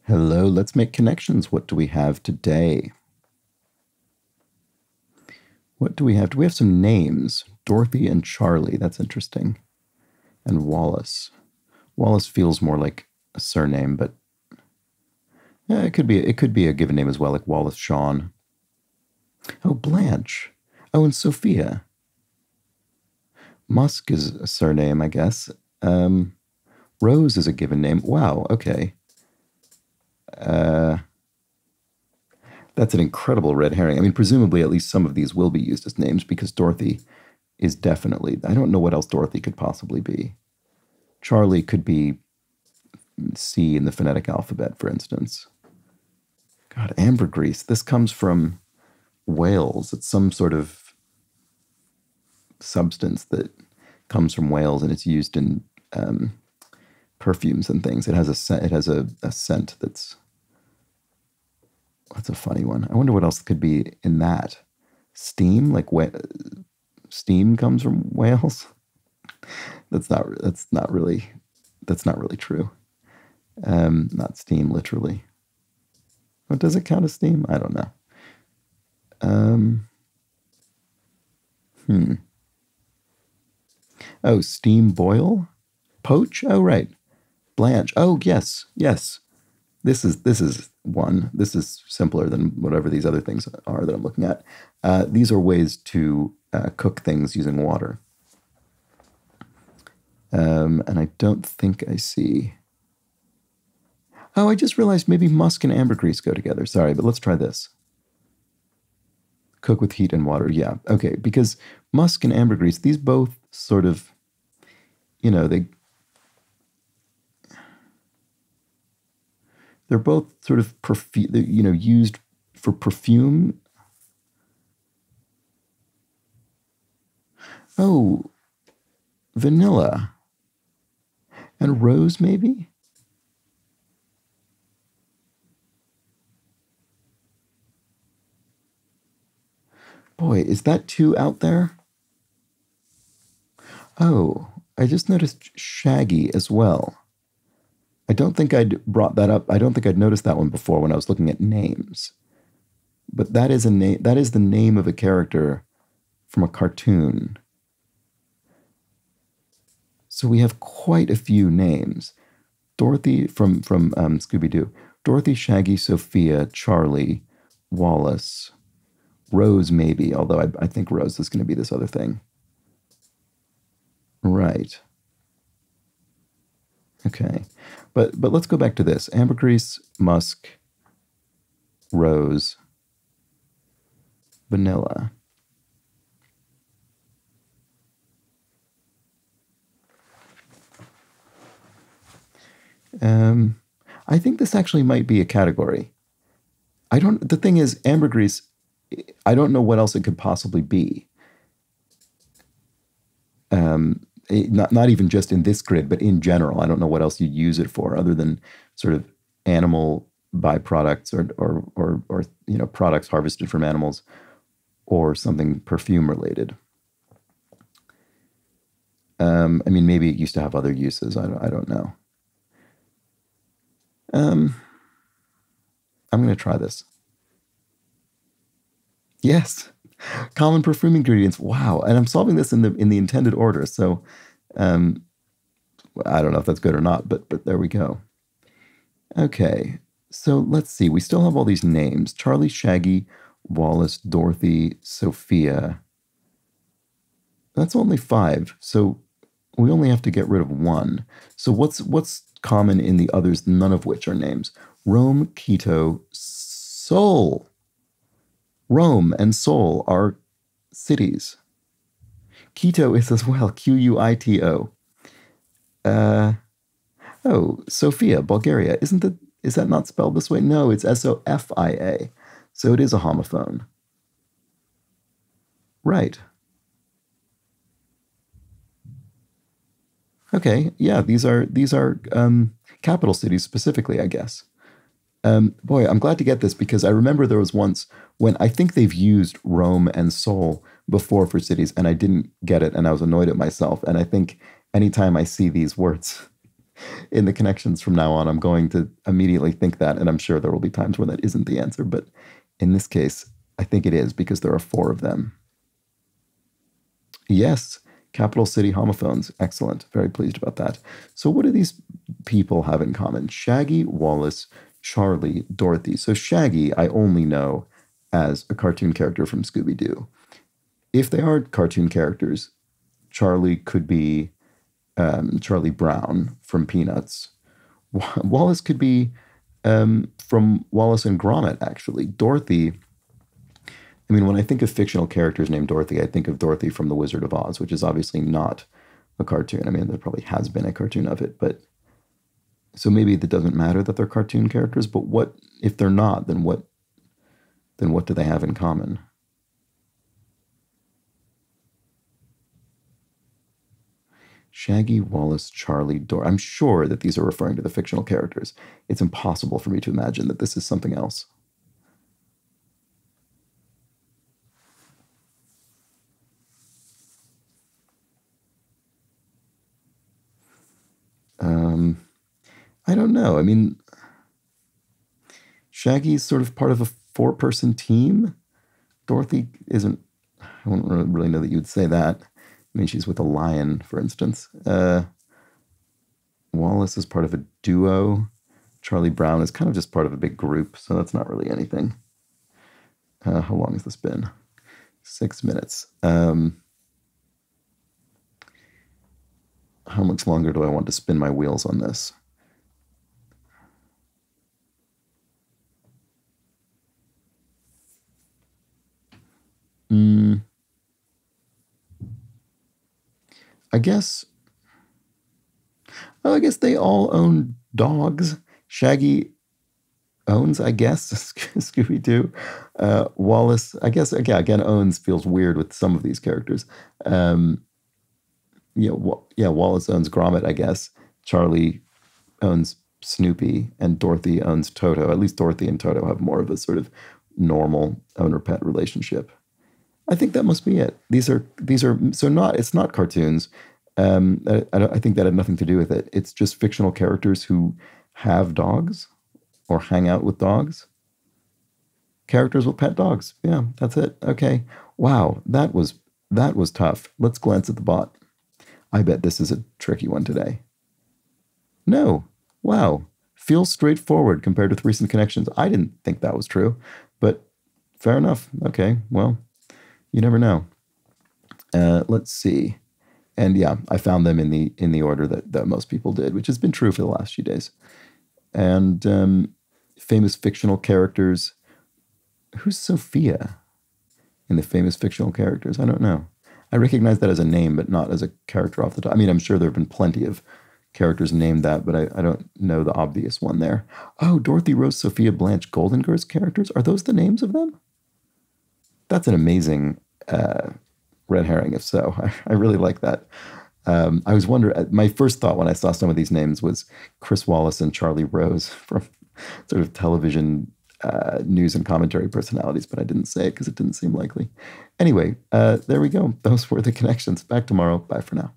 Hello, let's make connections. What do we have today? What do we have? Do we have some names? Dorothy and Charlie. That's interesting. And Wallace. Wallace feels more like a surname, but yeah, it could be a given name as well, like Wallace Shawn. Oh, Blanche. Oh, and Sophia. Musk is a surname, I guess. Rose is a given name. Wow, okay. Uh, that's an incredible red herring. I mean, presumably at least some of these will be used as names because Dorothy is definitely, I don't know what else Dorothy could possibly be. Charlie could be C in the phonetic alphabet, for instance. God, ambergris. This comes from Wales. It's some sort of substance that comes from Wales, and it's used in perfumes and things. It has a scent that's a funny one. I wonder what else could be in that. Steam, like steam comes from Wales. That's not really true. Not steam literally. What does it count as steam? I don't know. Hmm. Oh, steam boil? Poach? Oh, right. Blanche. Oh, yes, yes. This is one. This is simpler than whatever these other things are that I'm looking at. These are ways to cook things using water. And I don't think I see. Oh, I just realized maybe musk and ambergris go together. Sorry, but let's try this. Cook with heat and water. Yeah, okay. Because musk and ambergris, these both sort of, you know, they're both sort of used for perfume. Oh, vanilla and rose, maybe? Boy, is that too out there? Oh, I just noticed shaggy as well. I don't think I'd brought that up. I don't think I'd noticed that one before when I was looking at names. But that is a name. That is the name of a character from a cartoon. So we have quite a few names. Dorothy from Scooby Doo. Dorothy, Shaggy, Sophia, Charlie, Wallace, Rose, maybe. Although I think Rose is going to be this other thing. Right. Okay. But let's go back to this. Ambergris, musk, rose, vanilla. I think this actually might be a category. The thing is, ambergris, I don't know what else it could possibly be. Not even just in this grid, but in general. I don't know what else you'd use it for other than sort of animal byproducts or products harvested from animals or something perfume related. I mean, maybe it used to have other uses. I don't know. Um, I'm going to try this. Yes, common perfume ingredients. Wow, and I'm solving this in the intended order. So, um, I don't know if that's good or not, but there we go. Okay, so let's see. We still have all these names: Charlie, Shaggy, Wallace, Dorothy, Sophia. That's only five. So we only have to get rid of one. So what's common in the others, none of which are names? Rome, Quito, Seoul. Rome and Seoul are cities. Quito is as well, Quito. Uh, oh, Sofia, Bulgaria. Is that not spelled this way? No, it's Sofia. So it is a homophone. Right. Okay. Yeah, these are capital cities specifically, I guess. Boy, I'm glad to get this because I remember there was once when I think they've used Rome and Seoul before for cities, and I didn't get it, and I was annoyed at myself. And I think anytime I see these words in the connections from now on, I'm going to immediately think that, and I'm sure there will be times when that isn't the answer. But in this case, I think it is because there are four of them. Yes, capital city homophones. Excellent. Very pleased about that. So, what do these people have in common? Shaggy, Wallace, Charlie, Dorothy. So, Shaggy, I only know as a cartoon character from Scooby Doo. If they are cartoon characters, Charlie could be Charlie Brown from Peanuts. Wallace could be from Wallace and Gromit, actually. Dorothy, I mean, when I think of fictional characters named Dorothy, I think of Dorothy from The Wizard of Oz, which is obviously not a cartoon. I mean, there probably has been a cartoon of it, but so maybe it doesn't matter that they're cartoon characters, but what if they're not, then what do they have in common? Shaggy, Wallace, Charlie, I'm sure that these are referring to the fictional characters. It's impossible for me to imagine that this is something else. I don't know. I mean, Shaggy's sort of part of a four-person team. Dorothy isn't. I wouldn't really know that you would say that. I mean, she's with a lion, for instance. Wallace is part of a duo. Charlie Brown is kind of just part of a big group, so that's not really anything. How long has this been? 6 minutes. How much longer do I want to spin my wheels on this? I guess. Oh, I guess they all own dogs. Shaggy owns, I guess, Scooby Doo. Wallace, I guess, again, owns feels weird with some of these characters. Wallace owns Gromit, I guess. Charlie owns Snoopy, and Dorothy owns Toto. At least Dorothy and Toto have more of a sort of normal owner-pet relationship. I think that must be it. These are so not. It's not cartoons. I think that had nothing to do with it. It's just fictional characters who have dogs or hang out with dogs. Characters with pet dogs. Yeah, that's it. Okay. Wow, that was tough. Let's glance at the bot. I bet this is a tricky one today. No. Wow. Feels straightforward compared with recent connections. I didn't think that was true, but fair enough. Okay. Well, you never know. Let's see. And yeah, I found them in the order that most people did, which has been true for the last few days. And famous fictional characters. Who's Sophia in the famous fictional characters? I don't know. I recognize that as a name, but not as a character off the top. I mean, I'm sure there have been plenty of characters named that, but I don't know the obvious one there. Oh, Dorothy, Rose, Sophia, Blanche, Golden Girls characters. Are those the names of them? That's an amazing red herring, if so. I really like that. I was wondering, my first thought when I saw some of these names was Chris Wallace and Charlie Rose from sort of television news and commentary personalities, but I didn't say it because it didn't seem likely. Anyway, there we go. Those were the connections. Back tomorrow. Bye for now.